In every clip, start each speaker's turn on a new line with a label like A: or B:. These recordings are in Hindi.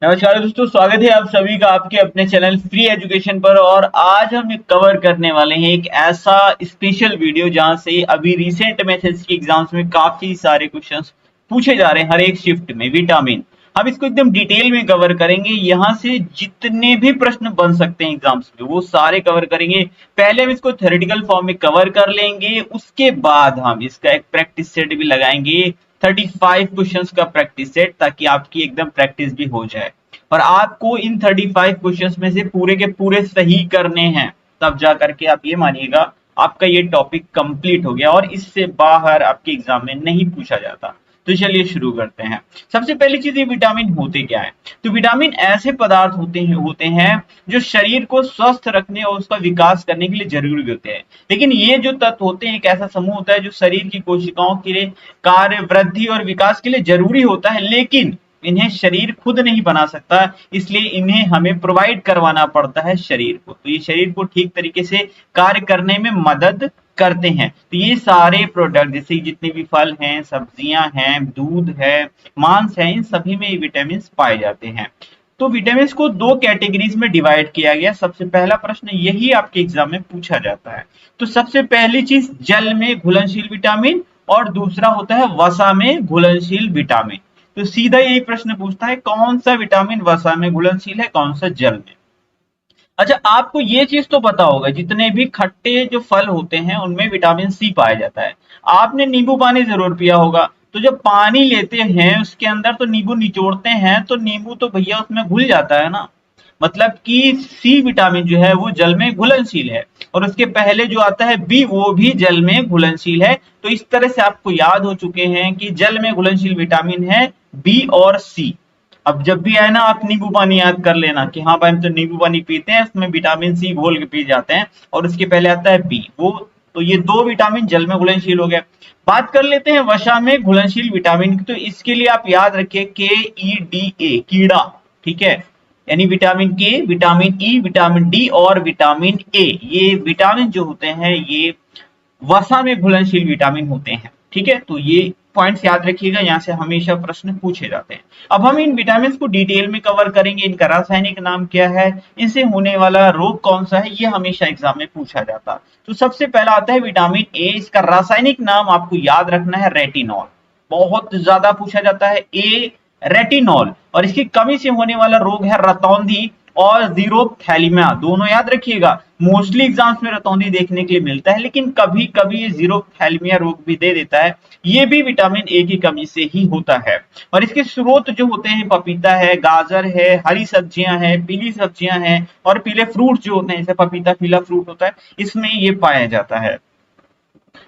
A: नमस्कार दोस्तों, स्वागत है आप सभी का आपके अपने चैनल फ्री एजुकेशन पर। और आज हम कवर करने वाले हैं एक ऐसा स्पेशल वीडियो जहां से अभी रिसेंट में एसएससी एग्जाम्स में काफी सारे क्वेश्चंस पूछे जा रहे हैं। हर एक शिफ्ट में विटामिन हम इसको एकदम डिटेल में कवर करेंगे। यहाँ से जितने भी प्रश्न बन सकते हैं एग्जाम्स में वो सारे कवर करेंगे। पहले हम इसको थ्योरेटिकल फॉर्म में कवर कर लेंगे, उसके बाद हम इसका एक प्रैक्टिस सेट भी लगाएंगे, 35 क्वेश्चंस का प्रैक्टिस सेट, ताकि आपकी एकदम प्रैक्टिस भी हो जाए। और आपको इन 35 क्वेश्चंस में से पूरे के पूरे सही करने हैं, तब जा करके आप ये मानिएगा आपका ये टॉपिक कंप्लीट हो गया और इससे बाहर आपके एग्जाम में नहीं पूछा जाता। तो चलिए शुरू करते हैं। सबसे पहली चीज, ये विटामिन होते क्या है। तो विटामिन ऐसे पदार्थ होते हैं जो शरीर को स्वस्थ रखने और उसका विकास करने के लिए जरूरी होते हैं। लेकिन ये जो तत्व होते हैं एक ऐसा समूह होता है जो शरीर की कोशिकाओं के लिए कार्य, वृद्धि और विकास के लिए जरूरी होता है, लेकिन इन्हें शरीर खुद नहीं बना सकता, इसलिए इन्हें हमें प्रोवाइड करवाना पड़ता है शरीर को। तो ये शरीर को ठीक तरीके से कार्य करने में मदद करते हैं। तो ये सारे प्रोडक्ट जैसे जितने भी फल हैं, सब्जियां हैं, दूध है, मांस है, इन सभी में ये विटामिन पाए जाते हैं। तो विटामिन को दो कैटेगरीज में डिवाइड किया गया। सबसे पहला प्रश्न यही आपके एग्जाम में पूछा जाता है। तो सबसे पहली चीज, जल में घुलनशील विटामिन, और दूसरा होता है वसा में घुलनशील विटामिन। तो सीधा यही प्रश्न पूछता है कौन सा विटामिन वसा में घुलनशील है, कौन सा जल में। अच्छा, आपको ये चीज तो पता होगा जितने भी खट्टे जो फल होते हैं उनमें विटामिन सी पाया जाता है। आपने नींबू पानी जरूर पिया होगा। तो जब पानी लेते हैं उसके अंदर तो नींबू निचोड़ते हैं तो नींबू तो भैया उसमें घुल जाता है ना। मतलब कि सी विटामिन जो है वो जल में घुलनशील है, और उसके पहले जो आता है बी वो भी जल में घुलनशील है। तो इस तरह से आपको याद हो चुके हैं कि जल में घुलनशील विटामिन है बी और सी। अब जब भी आए ना आप नींबू पानी याद कर लेना कि हाँ भाई हम तो नींबू पानी पीते हैं, इसमें विटामिन सी घोल के पी जाते हैं, और उसके पहले आता है बी वो। तो ये दो विटामिन जल में घुलनशील हो गए। बात कर लेते हैं वसा में घुलनशील विटामिन की। तो इसके लिए आप याद रखिए KEDA, कीड़ा, ठीक है। यानी विटामिन के, विटामिन ई, विटामिन डी और विटामिन ए, ये विटामिन जो होते हैं ये वसा में घुलनशील विटामिन होते हैं, ठीक है। तो ये पॉइंट्स याद रखिएगा, यहाँ से हमेशा प्रश्न पूछे जाते हैं। अब हम इन विटामिन को डिटेल में कवर करेंगे। इनका रासायनिक नाम क्या है, इनसे होने वाला रोग कौन सा है, ये हमेशा एग्जाम में पूछा जाता है। तो सबसे पहला आता है विटामिन ए। इसका रासायनिक नाम आपको याद रखना है रेटिनॉल। बहुत ज्यादा पूछा जाता है ए, रेटिनॉल। और इसकी कमी से होने वाला रोग है रतौंधी और जीरोथैलेमिया, दोनों याद रखिएगा। मोस्टली एग्जाम्स में रतौंधी देखने के लिए मिलता है, लेकिन कभी कभी ये जीरोथैलेमिया रोग भी दे देता है। ये भी विटामिन ए की कमी से ही होता है। और इसके स्रोत जो होते हैं पपीता है, गाजर है, हरी सब्जियां हैं, पीली सब्जियां हैं, और पीले फ्रूट जो होते हैं जैसे पपीता पीला फ्रूट होता है, इसमें ये पाया जाता है।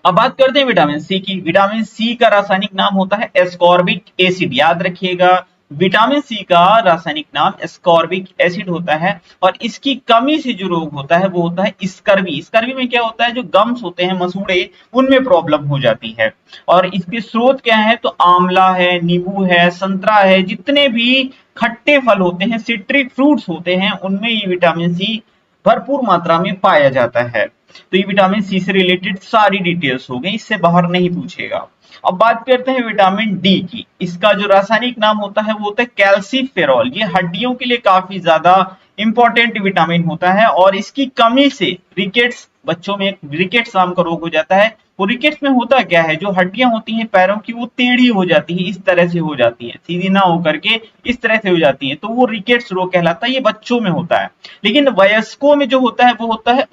A: अब बात करते हैं विटामिन सी की। विटामिन सी का रासायनिक नाम होता है एस्कॉर्बिक एसिड, याद रखिएगा। विटामिन सी का रासायनिक नाम एस्कॉर्बिक एसिड होता है। और इसकी कमी से जो रोग होता है वो होता है स्कर्वी। स्कर्वी में क्या होता है, जो गम्स होते हैं, मसूड़े, उनमें प्रॉब्लम हो जाती है। और इसके स्रोत क्या है, तो आंवला है, नींबू है, संतरा है, जितने भी खट्टे फल होते हैं, सिट्रिक फ्रूट्स होते हैं, उनमें ये विटामिन सी भरपूर मात्रा में पाया जाता है। तो ये विटामिन सी से रिलेटेड सारी डिटेल्स हो गई, इससे बाहर नहीं पूछेगा। अब बात करते हैं विटामिन डी की। इसका जो रासायनिक नाम होता है वो होता है कैल्सीफेरॉल। ये हड्डियों के लिए काफी ज्यादा इंपॉर्टेंट विटामिन होता है, और इसकी कमी से रिकेट्स, बच्चों में रिकेट्स नाम का रोग हो जाता है। वो रिकेट्स में होता क्या है, जो हड्डियां होती हैं पैरों की वो टेढ़ी हो जाती है, इस तरह से हो जाती है, सीधी ना होकर के इस तरह से हो जाती है, तो वो रिकेट्स रोग कहलाता है। ये बच्चों में होता है। लेकिन वयस्कों में जो होता है वो होता है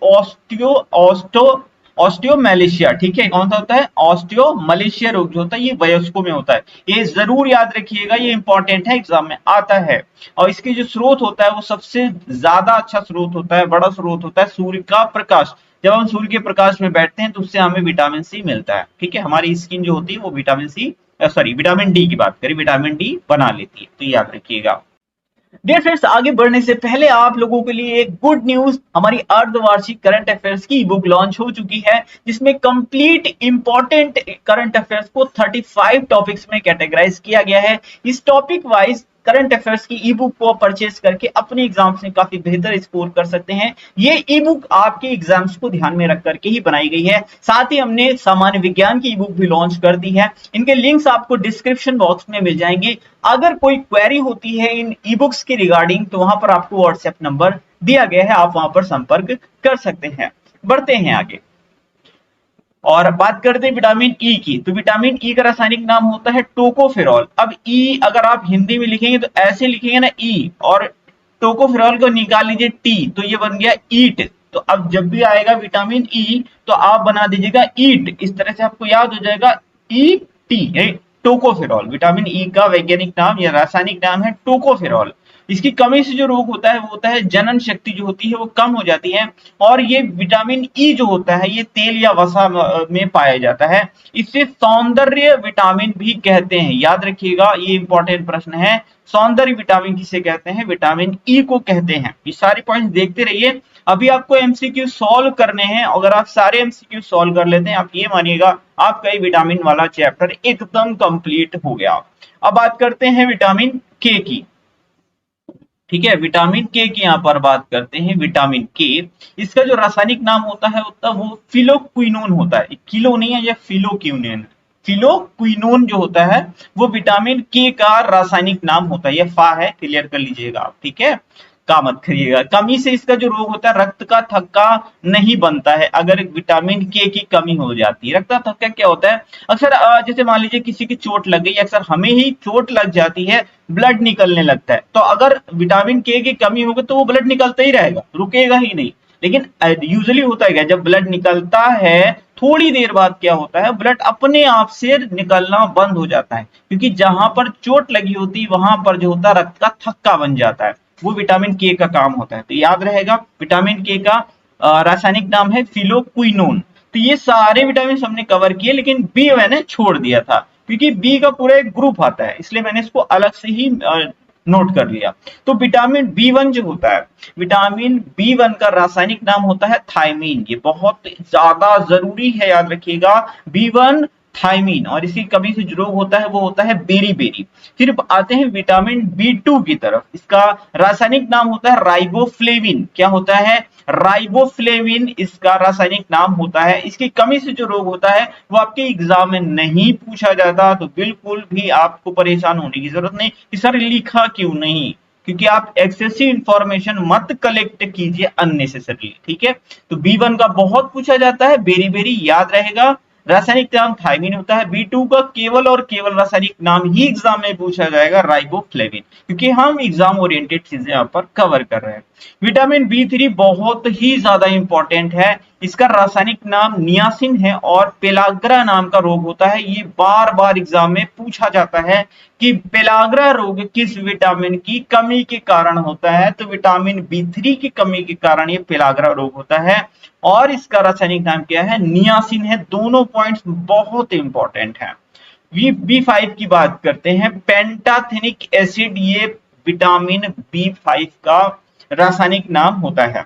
A: ऑस्टियोमैलेशिया, ठीक है। कौन सा होता है, ऑस्टियोमलेशिया रोग जो होता है, ये वयस्कों में होता है। ये जरूर याद रखिएगा, ये इंपॉर्टेंट है, एग्जाम में आता है। और इसके जो स्रोत होता है वो सबसे ज्यादा अच्छा स्रोत होता है, बड़ा स्रोत होता है सूर्य का प्रकाश। जब हम सूर्य के प्रकाश में बैठते हैं तो उससे हमें विटामिन सी मिलता है, ठीक है। हमारी स्किन जो होती है वो vitamin C, sorry vitamin D की बात करें, विटामिन डी बना लेती है, तो याद रखिएगा। डियर फ्रेंड्स, आगे बढ़ने से पहले आप लोगों के लिए एक गुड न्यूज, हमारी अर्धवार्षिक करंट अफेयर्स की बुक लॉन्च हो चुकी है, जिसमें कंप्लीट इंपॉर्टेंट करंट अफेयर्स को 35 टॉपिक्स में कैटेगराइज किया गया है। इस टॉपिक वाइज करंट अफेयर्स की ई बुक को परचेज करके अपने एग्जाम्स में काफी बेहतर स्कोर कर सकते हैं। ये ई बुक आपके एग्जाम्स को ध्यान में रख करके ही बनाई गई है। साथ ही हमने सामान्य विज्ञान की ई बुक भी लॉन्च कर दी है। इनके लिंक्स आपको डिस्क्रिप्शन बॉक्स में मिल जाएंगे। अगर कोई क्वेरी होती है इन ई बुक्स के रिगार्डिंग तो वहां पर आपको व्हाट्सएप नंबर दिया गया है, आप वहां पर संपर्क कर सकते हैं। बढ़ते हैं आगे और बात करते हैं विटामिन ई की। तो विटामिन ई का रासायनिक नाम होता है टोकोफेरॉल। अब ई अगर आप हिंदी में लिखेंगे तो ऐसे लिखेंगे ना ई, और टोकोफेरॉल को निकाल लीजिए टी, तो ये बन गया ईट। तो अब जब भी आएगा विटामिन ई तो आप बना दीजिएगा ईट, इस तरह से आपको याद हो जाएगा E T, tocopherol. Vitamin E का वैज्ञानिक नाम या रासायनिक नाम है टोकोफेरॉल। इसकी कमी से जो रोग होता है वो होता है जनन शक्ति जो होती है वो कम हो जाती है। और ये विटामिन ई जो होता है ये तेल या वसा में पाया जाता है। इसे सौंदर्य विटामिन भी कहते हैं, याद रखिएगा ये इंपॉर्टेंट प्रश्न है। सौंदर्य विटामिन किसे कहते हैं? विटामिन ई को कहते हैं। ये सारे पॉइंट देखते रहिए। अभी आपको एमसीक्यू सॉल्व करने हैं, अगर आप सारे एमसीक्यू सॉल्व कर लेते हैं आप ये मानिएगा आपका ये विटामिन वाला चैप्टर एकदम कंप्लीट हो गया। अब बात करते हैं विटामिन के की। ठीक है, विटामिन के की यहाँ पर बात करते हैं। विटामिन के, इसका जो रासायनिक नाम होता है वो फिलोक्विनोन होता है। किलो नहीं है, यह फिलोक्विनोन। फिलोक्विनोन जो होता है वो विटामिन के का रासायनिक नाम होता है। यह फा है, क्लियर कर लीजिएगा आप, ठीक है, का मत करिएगा। कमी से इसका जो रोग होता है रक्त का थक्का नहीं बनता है अगर विटामिन के की कमी हो जाती है। रक्त का थक्का क्या होता है? अक्सर जैसे मान लीजिए किसी की चोट लग गई, अक्सर हमें ही चोट लग जाती है, ब्लड निकलने लगता है, तो अगर विटामिन के की कमी होगी तो वो ब्लड निकलता ही रहेगा, रुकेगा ही नहीं। लेकिन यूजुअली होता है क्या, जब ब्लड निकलता है थोड़ी देर बाद क्या होता है, ब्लड अपने आप से निकलना बंद हो जाता है, क्योंकि जहां पर चोट लगी होती वहां पर जो होता है रक्त का थक्का बन जाता है। वो विटामिन के का काम होता है। तो याद रहेगा विटामिन के का रासायनिक नाम है फिलोक्विनोन। तो ये सारे विटामिन हमने कवर किए, लेकिन बी मैंने छोड़ दिया था क्योंकि बी का पूरा एक ग्रुप आता है, इसलिए मैंने इसको अलग से ही नोट कर लिया। तो विटामिन बी1 जो होता है, विटामिन बी1 का रासायनिक नाम होता है थायमीन। ये बहुत ज्यादा जरूरी है, याद रखिएगा, बी1 थायमीन। और इसकी कमी से जो रोग होता है वो होता है बेरी। फिर आते हैं विटामिन बी2 की तरफ। इसका रासायनिक नाम होता है राइबोफ्लेविन। क्या होता है? राइबोफ्लेविन इसका रासायनिक नाम होता है। इसकी कमी से जो रोग होता है वो आपके एग्जाम में नहीं पूछा जाता, तो बिल्कुल भी आपको परेशान होने की जरूरत नहीं कि सर लिखा क्यों नहीं, क्योंकि आप एक्सेसिव इंफॉर्मेशन मत कलेक्ट कीजिए अननेसेसरली। ठीक है, तो बी1 का बहुत पूछा जाता है, बेरी याद रहेगा। रासायनिक नाम थायमीन होता है। बी2 का केवल और केवल रासायनिक नाम ही एग्जाम में पूछा जाएगा, राइबोफ्लेविन, क्योंकि हम एग्जाम ओरिएंटेड चीजें यहाँ पर कवर कर रहे हैं। विटामिन बी3 बहुत ही ज्यादा इंपॉर्टेंट है। इसका रासायनिक नाम नियासिन है और पेलाग्रा नाम का रोग होता है। ये बार बार एग्जाम में पूछा जाता है कि पेलाग्रा रोग किस विटामिन की कमी के कारण होता है, तो विटामिन बी3 की कमी के कारण ये पेलाग्रा रोग होता है। और इसका रासायनिक नाम क्या है? नियासिन है। दोनों पॉइंट्स बहुत इंपॉर्टेंट हैं। बी5 की बात करते हैं, पेंटाथेनिक एसिड, ये विटामिन बी5 का रासायनिक नाम होता है।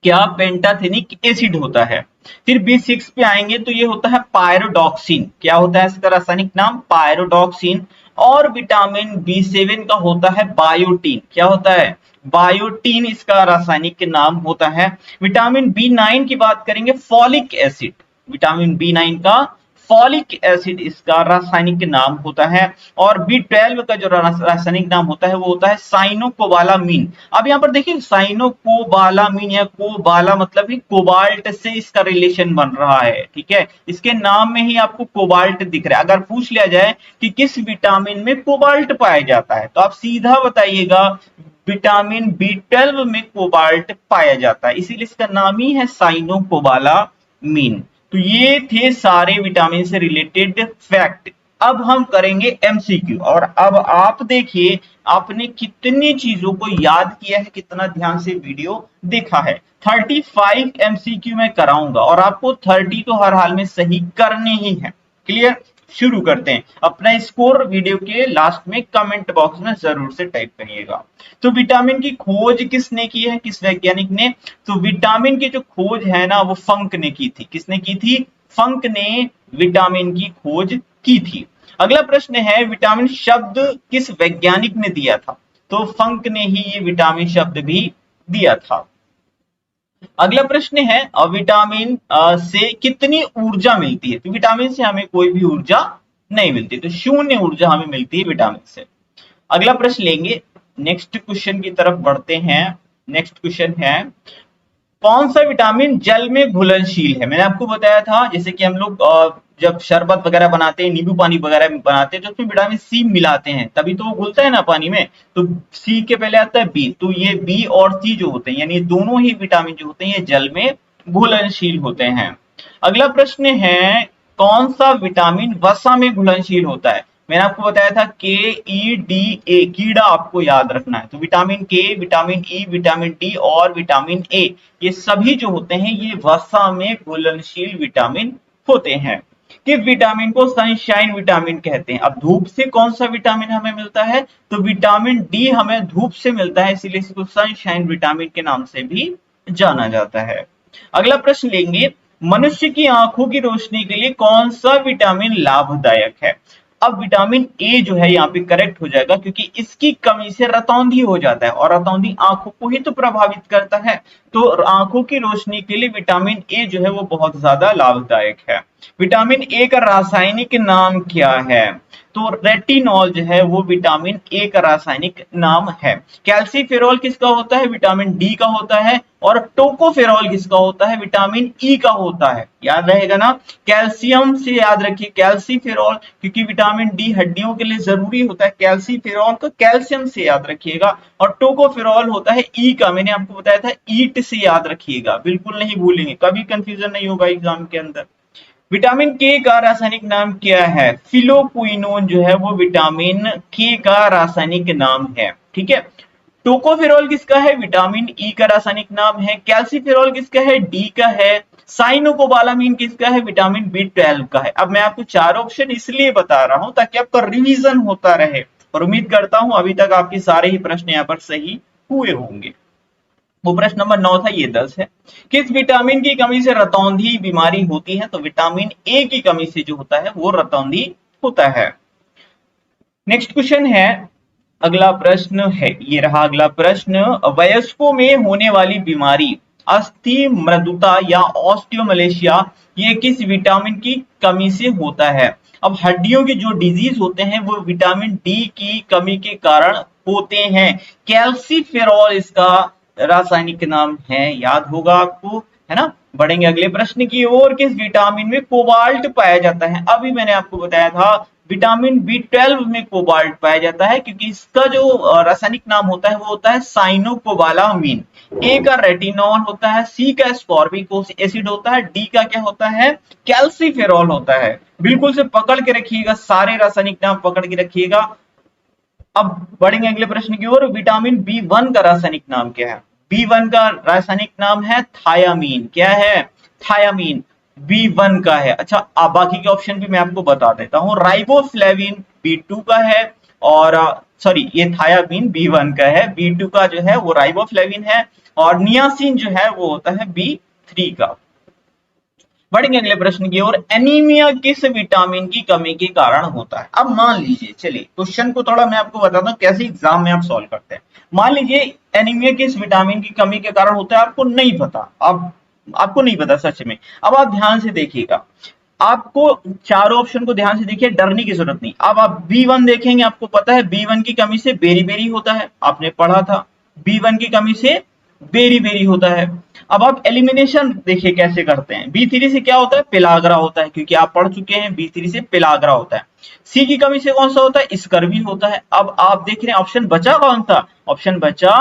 A: क्या? पेंटाथेनिक एसिड होता है। फिर बी6 पे आएंगे तो ये होता है पायरोडॉक्सिन। क्या होता है इसका रासायनिक नाम? पायरोडॉक्सिन। और विटामिन बी7 का होता है बायोटीन। क्या होता है? बायोटीन इसका रासायनिक नाम होता है। विटामिन बी9 की बात करेंगे, फॉलिक एसिड। विटामिन बी9 का फॉलिक एसिड इसका रासायनिक नाम होता है। और बी12 का जो रासायनिक नाम होता है वो होता है साइनोकोबालामीन। अब यहाँ पर देखिए साइनोकोबालामीन या कोबाला मतलब ही कोबाल्ट से इसका रिलेशन बन रहा है। ठीक है, इसके नाम में ही आपको कोबाल्ट दिख रहा है। अगर पूछ लिया जाए कि किस विटामिन में कोबाल्ट पाया जाता है तो आप सीधा बताइएगा विटामिन बी12 में कोबाल्ट पाया जाता है, इसीलिए इसका नाम ही है साइनोकोबालामीन। तो ये थे सारे विटामिन से रिलेटेड फैक्ट। अब हम करेंगे एमसीक्यू, और अब आप देखिए आपने कितनी चीजों को याद किया है, कितना ध्यान से वीडियो देखा है। 35 एमसीक्यू में कराऊंगा और आपको 30 तो हर हाल में सही करने ही है। क्लियर? शुरू करते हैं। अपना स्कोर वीडियो के लास्ट में कमेंट बॉक्स में जरूर से टाइप करिएगा। तो विटामिन की खोज किसने की है, किस वैज्ञानिक ने? तो विटामिन की जो खोज है ना वो फंक ने की थी। किसने की थी? फंक ने विटामिन की खोज की थी। अगला प्रश्न है विटामिन शब्द किस वैज्ञानिक ने दिया था? तो फंक ने ही ये विटामिन शब्द भी दिया था। अगला प्रश्न है विटामिन से कितनी ऊर्जा मिलती है? तो विटामिन से हमें कोई भी ऊर्जा नहीं मिलती, तो शून्य ऊर्जा हमें मिलती है विटामिन से। अगला प्रश्न लेंगे, नेक्स्ट क्वेश्चन की तरफ बढ़ते हैं। नेक्स्ट क्वेश्चन है कौन सा विटामिन जल में घुलनशील है? मैंने आपको बताया था जैसे कि हम लोग जब शरबत वगैरह बनाते हैं, नींबू पानी वगैरह बनाते हैं तो उसमें विटामिन सी मिलाते हैं, तभी तो वो घुलता है ना पानी में। तो सी के पहले आता है बी, तो ये बी और सी जो होते हैं यानी दोनों ही विटामिन जो होते हैं ये जल में घुलनशील होते हैं। अगला प्रश्न है कौन सा विटामिन वसा में घुलनशील होता है? मैंने आपको बताया था के ई डी ए, कीड़ा आपको याद रखना है। तो विटामिन के, विटामिन ई, विटामिन डी और विटामिन ए, ये सभी जो होते हैं ये वसा में घुलनशील विटामिन होते हैं। किस विटामिन को सनशाइन विटामिन कहते हैं? अब धूप से कौन सा विटामिन हमें मिलता है? तो विटामिन डी हमें धूप से मिलता है, इसीलिए इसको सनशाइन विटामिन के नाम से भी जाना जाता है। अगला प्रश्न लेंगे, मनुष्य की आंखों की रोशनी के लिए कौन सा विटामिन लाभदायक है? अब विटामिन ए जो है यहाँ पे करेक्ट हो जाएगा क्योंकि इसकी कमी से रतौंधी हो जाता है और रतौंधी आंखों को ही तो प्रभावित करता है। तो आंखों की रोशनी के लिए विटामिन ए जो है वो बहुत ज्यादा लाभदायक है। विटामिन ए का रासायनिक नाम क्या है? तो रेटिनॉल जो है वो विटामिन ए का रासायनिक नाम है। कैल्सीफेरॉल किसका होता है? विटामिन डी का होता है। और टोकोफेरॉल किसका होता है? विटामिन ई का होता है। याद रहेगा ना, कैल्शियम से याद रखिए कैल्सीफेरॉल, क्योंकि विटामिन डी हड्डियों के लिए जरूरी होता है। कैल्सीफेरॉल को कैल्शियम से याद रखिएगा और टोकोफेरॉल होता है ई का, मैंने आपको बताया था ईट से याद रखिएगा, बिल्कुल नहीं भूलेंगे, कभी कंफ्यूजन नहीं होगा एग्जाम के अंदर। विटामिन के का रासायनिक नाम क्या है? फिलोक्विनोन जो है वो विटामिन के का रासायनिक नाम है। ठीक है, टोकोफेरॉल किसका है? विटामिन ई का रासायनिक नाम है। कैल्सीफेरॉल किसका है? डी का है। साइनोकोबालामीन किसका है? विटामिन बी12 का है। अब मैं आपको चार ऑप्शन इसलिए बता रहा हूं ताकि आपका रिवीजन होता रहे, और उम्मीद करता हूं अभी तक आपके सारे ही प्रश्न यहाँ पर सही हुए होंगे। वो प्रश्न नंबर 9 था, ये 10 है। किस विटामिन की कमी से रतौंधी बीमारी होती है? तो विटामिन ए की कमी से जो होता है वो रतौंधी होता है। नेक्स्ट क्वेश्चन है, अगला प्रश्न है, ये रहा अगला प्रश्न, वयस्कों में होने वाली बीमारी अस्थि मृदुता या ऑस्टियोमलेशिया ये किस विटामिन की कमी से होता है? अब हड्डियों के जो डिजीज होते हैं वो विटामिन डी की कमी के कारण होते हैं। कैल्सीफेरॉल इसका रासायनिक नाम है, याद होगा आपको, है ना। बढ़ेंगे अगले प्रश्न की ओर, किस विटामिन में कोबाल्ट पाया जाता है? अभी मैंने आपको बताया था विटामिन बी12 में कोबाल्ट पाया जाता है क्योंकि इसका जो रासायनिक नाम होता है वो होता है साइनोकोबालामीन। ए का रेटिनॉल होता है, सी का स्कॉर्बिक एसिड होता है, डी का क्या होता है? कैल्सीफेरॉल होता है। बिल्कुल से पकड़ के रखिएगा, सारे रासायनिक नाम पकड़ के रखिएगा। अब बढ़ेंगे अगले प्रश्न की ओर, विटामिन बी1 का रासायनिक नाम क्या है? बी1 का रासायनिक नाम है थायामीन। क्या है? थायामीन बी1 का है। अच्छा, अब बाकी के ऑप्शन भी मैं आपको बता देता हूं। राइबोफ्लेविन बी2 का है, और सॉरी ये थायामीन बी1 का है, बी2 का जो है वो राइबोफ्लेविन है, और नियासिन जो है वो होता है बी3 का। बढ़ेंगे अगले प्रश्न की ओर, एनीमिया किस विटामिन की कमी के कारण होता है? अब मान लीजिए, चलिए क्वेश्चन को थोड़ा मैं आपको बताता हूँ कैसे एग्जाम में आप सॉल्व करते हैं। मान लीजिए एनीमिया किस विटामिन की कमी के कारण होता है, आपको नहीं पता, अब आपको नहीं पता सच में। अब आप ध्यान से देखिएगा, आपको चारों ऑप्शन को ध्यान से देखिए, डरने की जरूरत नहीं। अब आप बी1 देखेंगे, आपको पता है बी1 की कमी से बेरी बेरी होता है, आपने पढ़ा था, बी1 की कमी से बेरी बेरी होता है। अब आप एलिमिनेशन देखिए कैसे करते हैं। बी3 से क्या होता है? पिलाग्रा होता है, क्योंकि आप पढ़ चुके हैं बी3 से पिलाग्रा होता है। सी की कमी से कौन सा होता है? स्कर्वी होता है। अब आप देख रहे हैं ऑप्शन बचा कौन सा? ऑप्शन बचा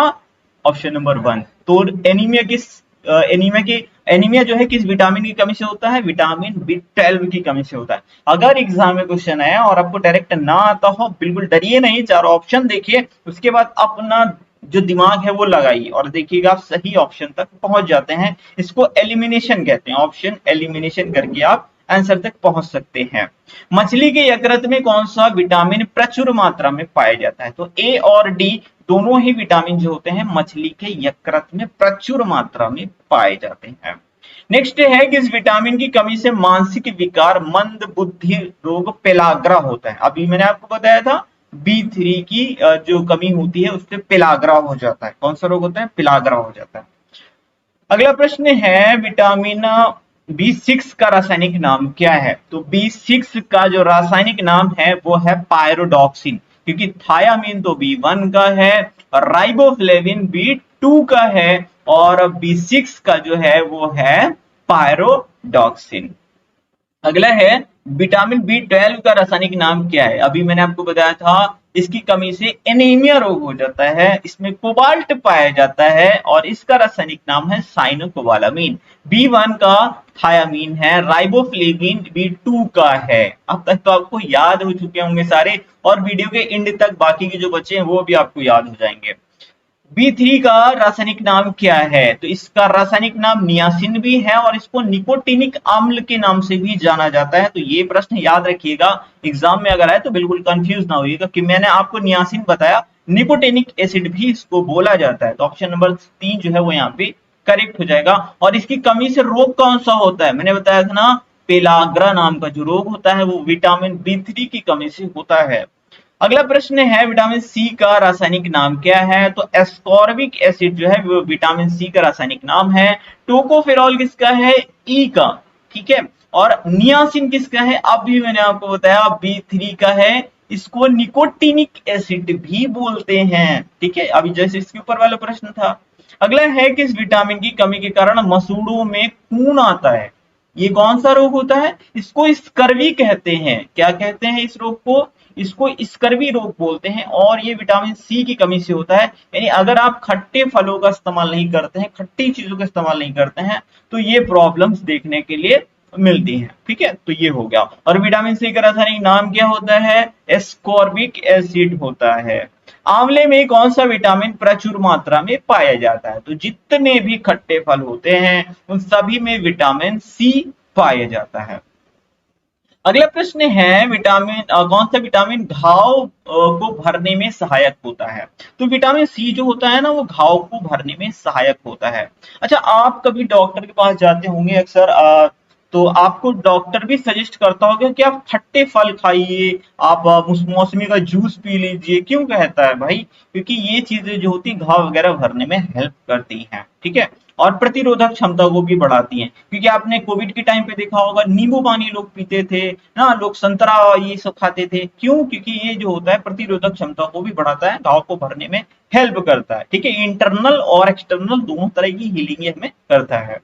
A: ऑप्शन नंबर 1। तो एनीमिया किस एनीमिया जो है किस विटामिन की कमी से होता है? विटामिन बी12 की कमी से होता है। अगर एग्जाम में क्वेश्चन आया और आपको डायरेक्ट ना आता हो, बिल्कुल डरिए नहीं, चारों ऑप्शन देखिए, उसके बाद अपना जो दिमाग है वो लगाइए और देखिएगा आप सही ऑप्शन तक पहुंच जाते हैं। इसको एलिमिनेशन कहते हैं, ऑप्शन एलिमिनेशन करके आप आंसर तक पहुंच सकते हैं। मछली के यकृत में कौन सा विटामिन प्रचुर मात्रा में पाया जाता है? तो ए और डी दोनों ही विटामिन जो होते हैं मछली के यकृत में प्रचुर मात्रा में पाए जाते हैं। नेक्स्ट है कि इस विटामिन की कमी से मानसिक विकार, मंद बुद्धि रोग, पेलाग्रा होता है। अभी मैंने आपको बताया था B3 की जो कमी होती है उससे पेलाग्रा हो जाता है। कौन सा रोग होता है? पेलाग्रा हो जाता है। अगला प्रश्न है विटामिन B6 का रासायनिक नाम क्या है? तो B6 का जो रासायनिक नाम है वो है पायरोडॉक्सिन, क्योंकि थायामीन तो B1 का है, राइबोफ्लेविन B2 का है, और B6 का जो है वो है पायरोडॉक्सिन। अगला है विटामिन B12 का रासायनिक नाम क्या है? अभी मैंने आपको बताया था इसकी कमी से एनीमिया रोग हो जाता है, इसमें कोबाल्ट पाया जाता है और इसका रासायनिक नाम है साइनोकोबालामीन। B1 का थायामीन है, राइबोफ्लेविन B2 का है। अब तक तो आपको याद हो चुके होंगे सारे, और वीडियो के एंड तक बाकी के जो बच्चे हैं वो भी आपको याद हो जाएंगे। B3 का रासायनिक नाम क्या है? तो इसका रासायनिक नाम नियासिन भी है और इसको निकोटिनिक अम्ल के नाम से भी जाना जाता है। तो ये प्रश्न याद रखिएगा, एग्जाम में अगर आए तो बिल्कुल कंफ्यूज ना होइएगा कि मैंने आपको नियासिन बताया, निकोटिनिक एसिड भी इसको बोला जाता है। तो ऑप्शन नंबर 3 जो है वो यहाँ पे करेक्ट हो जाएगा। और इसकी कमी से रोग कौन सा होता है? मैंने बताया था ना, पेलाग्रा नाम का जो रोग होता है वो विटामिन B3 की कमी से होता है। अगला प्रश्न है विटामिन सी का रासायनिक नाम क्या है? तो एस्कॉर्बिक एसिड जो है वो विटामिन सी का रासायनिक नाम है। टोकोफेरॉल किसका है? ई का, ठीक है। और नियासिन किसका है? अब भी मैंने आपको बताया B3 का है, इसको निकोटिनिक एसिड भी बोलते हैं, ठीक है। अभी जैसे इसके ऊपर वाला प्रश्न था। अगला है कि इस विटामिन की कमी के कारण मसूड़ों में खून आता है, ये कौन सा रोग होता है? इसको स्कर्वी कहते हैं। क्या कहते हैं इस रोग को? इसको स्कर्वी रोग बोलते हैं, और ये विटामिन सी की कमी से होता है। यानी अगर आप खट्टे फलों का इस्तेमाल नहीं करते हैं, खट्टी चीजों का इस्तेमाल नहीं करते हैं, तो ये प्रॉब्लम्स देखने के लिए मिलती हैं, ठीक है। तो ये हो गया। और विटामिन सी का रासायनिक नाम क्या होता है? एस्कॉर्बिक एसिड होता है। आंवले में कौन सा विटामिन प्रचुर मात्रा में पाया जाता है? तो जितने भी खट्टे फल होते हैं उन सभी में विटामिन सी पाया जाता है। अगला प्रश्न है विटामिन कौन सा विटामिन घाव को भरने में सहायक होता है? तो विटामिन सी जो होता है ना वो घाव को भरने में सहायक होता है। अच्छा, आप कभी डॉक्टर के पास जाते होंगे अक्सर, तो आपको डॉक्टर भी सजेस्ट करता होगा कि आप खट्टे फल खाइए, आप मौसमी का जूस पी लीजिए। क्यों कहता है भाई? क्योंकि ये चीजें जो होती घाव वगैरह भरने में हेल्प करती हैं, ठीक है। और प्रतिरोधक क्षमता को भी बढ़ाती हैं, क्योंकि आपने कोविड के टाइम पे देखा होगा नींबू पानी लोग पीते थे ना, लोग संतरा ये सब खाते थे। क्यों? क्योंकि ये जो होता है प्रतिरोधक क्षमता को भी बढ़ाता है, घाव को भरने में हेल्प करता है, ठीक है। इंटरनल और एक्सटर्नल दोनों तरह की हीलिंग ये हमें करता है।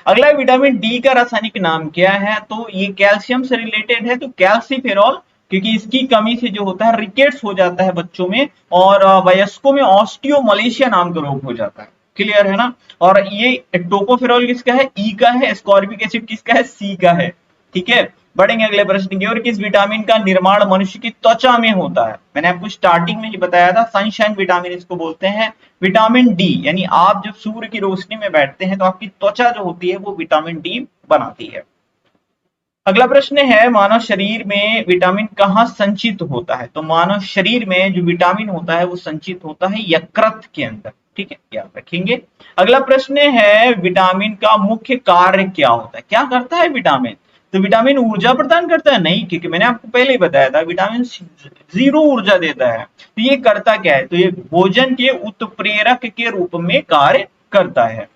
A: अगला विटामिन डी का रासायनिक नाम क्या है? तो ये कैल्शियम से रिलेटेड है, तो कैल्सीफेरॉल, क्योंकि इसकी कमी से जो होता है रिकेट्स हो जाता है बच्चों में, और वयस्कों में ऑस्टियोमलेशिया नाम का रोग हो जाता है। क्लियर है ना? और ये टोकोफेरॉल किसका है? ई का है। एस्कॉर्बिक एसिड किसका है? सी का है, ठीक है। बढ़ेंगे अगले प्रश्न की ओर। किस विटामिन का निर्माण मनुष्य की त्वचा में होता है? मैंने आपको स्टार्टिंग में ही बताया था, सनशाइन विटामिन इसको बोलते हैं। विटामिन डी, यानी आप जब सूर्य की रोशनी में बैठते हैं तो आपकी त्वचा जो होती है वो विटामिन डी बनाती है। अगला प्रश्न है मानव शरीर में विटामिन कहाँ संचित होता है? तो मानव शरीर में जो विटामिन होता है वो संचित होता है यकृत के अंदर, ठीक है, याद रखेंगे। अगला प्रश्न है विटामिन का मुख्य कार्य क्या होता है? क्या करता है विटामिन? तो विटामिन ऊर्जा प्रदान करता है? नहीं, क्योंकि मैंने आपको पहले ही बताया था विटामिन जीरो ऊर्जा देता है। तो ये करता क्या है? तो ये भोजन के उत्प्रेरक के रूप में कार्य करता है।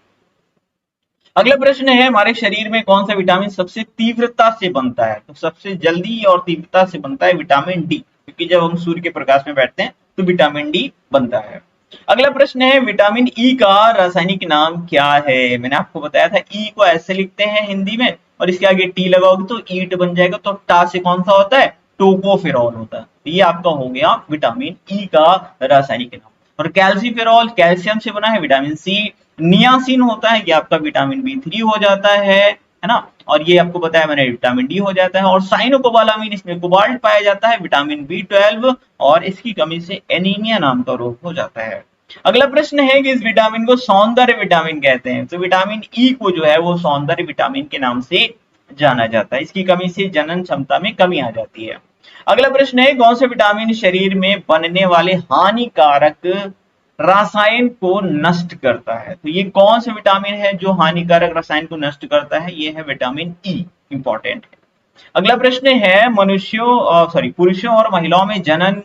A: अगला प्रश्न है हमारे शरीर में कौन सा विटामिन सबसे तीव्रता से बनता है? तो सबसे जल्दी और तीव्रता से बनता है विटामिन डी, क्योंकि जब हम सूर्य के प्रकाश में बैठते हैं तो विटामिन डी बनता है। अगला प्रश्न है विटामिन ई का रासायनिक नाम क्या है? मैंने आपको बताया था ई को ऐसे लिखते हैं हिंदी में, और इसके आगे टी लगाओगे तो ईट बन जाएगा। तो टा से कौन सा होता है? टोकोफेरॉल होता है। तो ये आपका हो गया विटामिन ई का रासायनिक नाम। और कैल्सीफेरॉल कैल्शियम से बना है, विटामिन सी। नियासिन होता है, ये आपका विटामिन B3 हो जाता है ना। और ये आपको बताया मैंने विटामिन डी हो जाता है। और साइनोकोबालामीन, इसमें कोबाल्ट पाया जाता है। विटामिन B12, और इसकी कमी से एनीमिया नाम का रोग हो जाता है। अगला प्रश्न है कि इस विटामिन को सौंदर्य विटामिन कहते हैं। तो विटामिन ई को जो है वो सौंदर्य विटामिन के नाम से जाना जाता है। इसकी कमी से जनन क्षमता में कमी आ जाती है। अगला प्रश्न है कौन से विटामिन शरीर में बनने वाले हानिकारक रसायन को नष्ट करता है। तो ये कौन सा विटामिन है जो हानिकारक रसायन को नष्ट करता है? ये है विटामिन ई, इंपॉर्टेंट है। अगला प्रश्न है पुरुषों और महिलाओं में जनन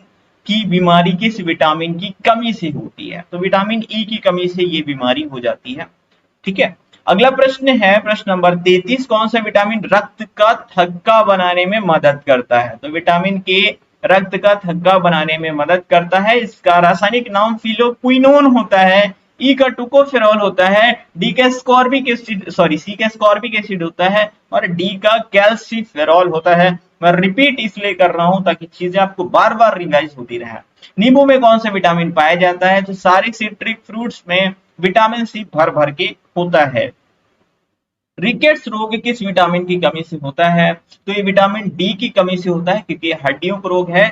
A: की बीमारी किस विटामिन की कमी से होती है? तो विटामिन ई की कमी से ये बीमारी हो जाती है। ठीक है। अगला प्रश्न है प्रश्न नंबर 33, कौन सा विटामिन रक्त का थक्का बनाने में मदद करता है? तो विटामिन के रक्त का थक्का बनाने में मदद करता है। इसका रासायनिक नाम फिलोक्विनोन होता है। ई का टुकोफेरॉल होता है। डी का स्कॉर्बिक एसिड सी का स्कॉर्बिक एसिड होता है और डी का कैल्सिफेरॉल होता है। मैं रिपीट इसलिए कर रहा हूं ताकि चीजें आपको बार बार रिवाइज होती रहे। नींबू में कौन सा विटामिन पाया जाता है? तो सारे सिट्रिक फ्रूट्स में विटामिन सी भर भर के होता है। रिकेट्स रोग किस विटामिन की कमी से होता है? तो ये विटामिन डी की कमी से होता है, क्योंकि हड्डियों का रोग है।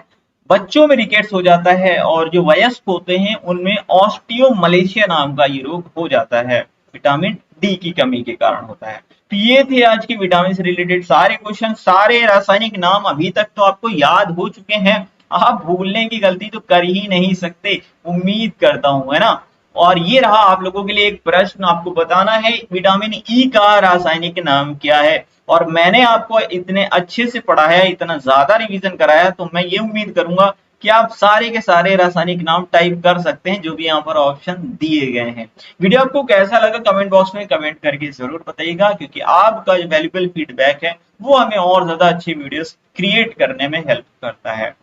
A: बच्चों में रिकेट्स हो जाता है और जो वयस्क होते हैं उनमें ऑस्टियोमलेशिया नाम का ये रोग हो जाता है, विटामिन डी की कमी के कारण होता है। तो ये थे आज के विटामिन से रिलेटेड सारे क्वेश्चन, सारे रासायनिक नाम अभी तक तो आपको याद हो चुके हैं। आप भूलने की गलती तो कर ही नहीं सकते, उम्मीद करता हूं, है ना। और ये रहा आप लोगों के लिए एक प्रश्न, आपको बताना है विटामिन ई का रासायनिक नाम क्या है। और मैंने आपको इतने अच्छे से पढ़ाया, इतना ज्यादा रिवीजन कराया, तो मैं ये उम्मीद करूंगा कि आप सारे के सारे रासायनिक नाम टाइप कर सकते हैं जो भी यहाँ पर ऑप्शन दिए गए हैं। वीडियो आपको कैसा लगा कमेंट बॉक्स में कमेंट करके जरूर बताइएगा, क्योंकि आपका जो वैल्यूबल फीडबैक है वो हमें और ज्यादा अच्छी वीडियोस क्रिएट करने में हेल्प करता है।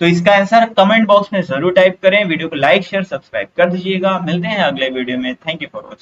A: तो इसका आंसर कमेंट बॉक्स में जरूर टाइप करें। वीडियो को लाइक शेयर सब्सक्राइब कर दीजिएगा। मिलते हैं अगले वीडियो में। Thank you for watching.